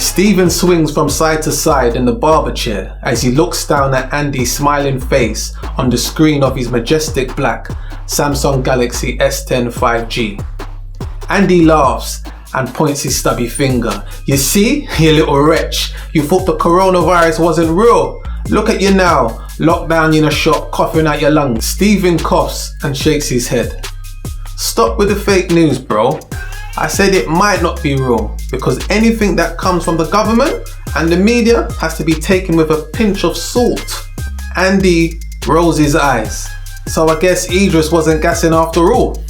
Stephen swings from side to side in the barber chair as he looks down at Andy's smiling face on the screen of his majestic black Samsung Galaxy S10 5G. Andy laughs and points his stubby finger. You see, you little wretch, you thought the coronavirus wasn't real. Look at you now, locked down in a shop, coughing out your lungs. Stephen coughs and shakes his head. Stop with the fake news, bro. I said it might not be real because anything that comes from the government and the media has to be taken with a pinch of salt. Andy rolls his eyes. So I guess Idris wasn't gassing after all.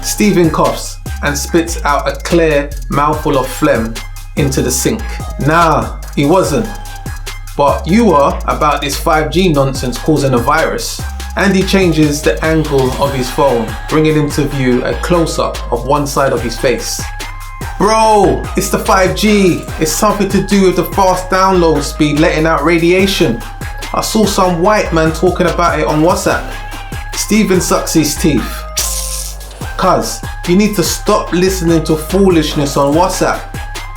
Stephen coughs and spits out a clear mouthful of phlegm into the sink. Nah, he wasn't. But you are about this 5G nonsense causing a virus. Andy changes the angle of his phone, bringing into view a close-up of one side of his face. Bro, it's the 5G. It's something to do with the fast download speed letting out radiation. I saw some white man talking about it on WhatsApp. Stephen sucks his teeth. Cuz, you need to stop listening to foolishness on WhatsApp.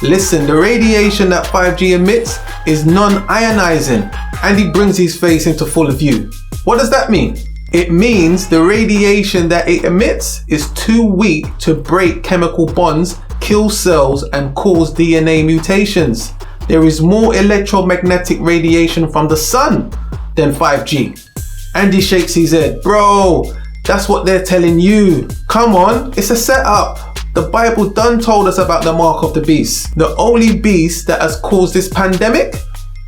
Listen, the radiation that 5G emits is non-ionizing, and he brings his face into full view. What does that mean? It means the radiation that it emits is too weak to break chemical bonds, kill cells, and cause DNA mutations. There is more electromagnetic radiation from the sun than 5G. Andy shakes his head. Bro, that's what they're telling you. Come on, it's a setup. The Bible done told us about the mark of the beast. The only beast that has caused this pandemic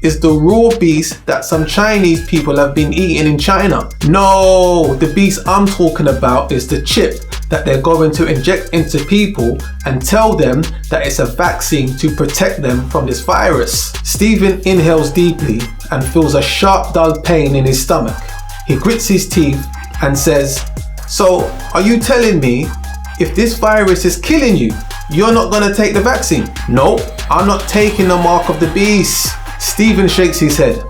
is the raw beast that some Chinese people have been eating in China. No, the beast I'm talking about is the chip that they're going to inject into people and tell them that it's a vaccine to protect them from this virus. Stephen inhales deeply and feels a sharp, dull pain in his stomach. He grits his teeth and says, so are you telling me if this virus is killing you, you're not gonna take the vaccine? Nope, I'm not taking the mark of the beast. Stephen shakes his head.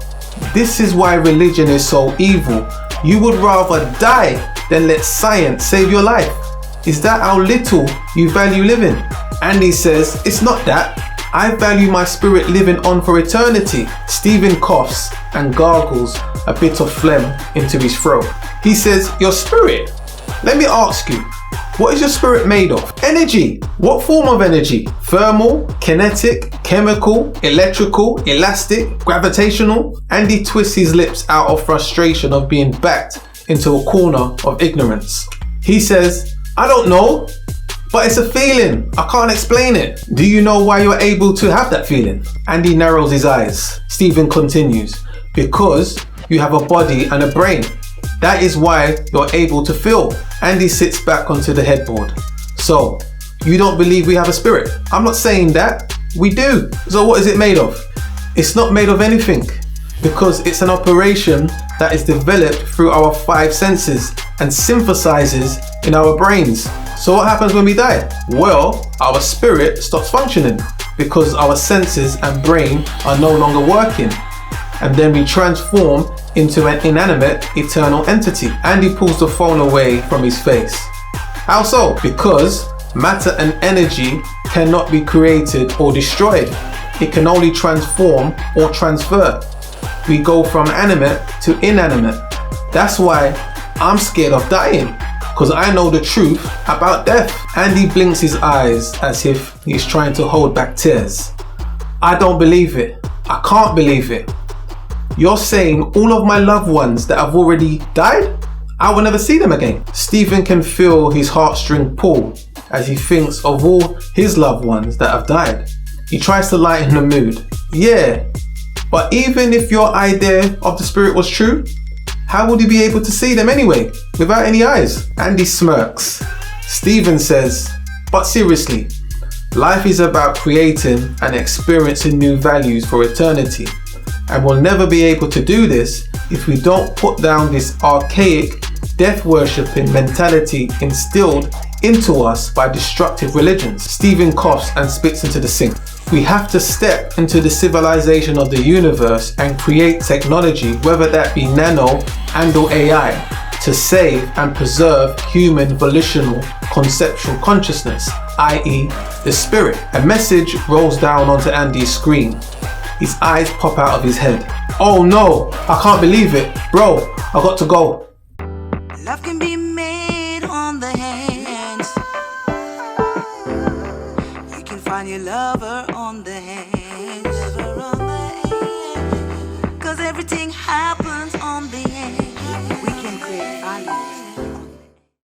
This is why religion is so evil. You would rather die than let science save your life. Is that how little you value living? Andy says, it's not that. I value my spirit living on for eternity. Stephen coughs and gargles a bit of phlegm into his throat. He says, your spirit? Let me ask you, what is your spirit made of? Energy. What form of energy? Thermal, kinetic, chemical, electrical, elastic, gravitational? Andy twists his lips out of frustration of being backed into a corner of ignorance. He says, I don't know, but it's a feeling. I can't explain it. Do you know why you're able to have that feeling? Andy narrows his eyes. Stephen continues, because you have a body and a brain. That is why you're able to feel. Andy sits back onto the headboard. So, you don't believe we have a spirit? I'm not saying that. We do. So what is it made of? It's not made of anything, because it's an operation that is developed through our 5 senses and synthesizes in our brains. So what happens when we die? Well, our spirit stops functioning because our senses and brain are no longer working. And then we transform into an inanimate, eternal entity. Andy pulls the phone away from his face. How so? Because matter and energy cannot be created or destroyed. It can only transform or transfer. We go from animate to inanimate. That's why I'm scared of dying, because I know the truth about death. Andy blinks his eyes as if he's trying to hold back tears. I don't believe it. I can't believe it. You're saying all of my loved ones that have already died, I will never see them again? Stephen can feel his heartstring pull as he thinks of all his loved ones that have died. He tries to lighten the mood. Yeah, but even if your idea of the spirit was true, how would you be able to see them anyway, without any eyes? Andy smirks. Stephen says, but seriously, life is about creating and experiencing new values for eternity. And we'll never be able to do this if we don't put down this archaic, death-worshipping mentality instilled into us by destructive religions. Stephen coughs and spits into the sink. We have to step into the civilization of the universe and create technology, whether that be nano and/or AI, to save and preserve human volitional conceptual consciousness. i.e. the spirit. A message rolls down onto Andy's screen. His eyes pop out of his head. Oh no, I can't believe it. Bro, I got to go. Love can be made on the hands. You can find your lover on the hands.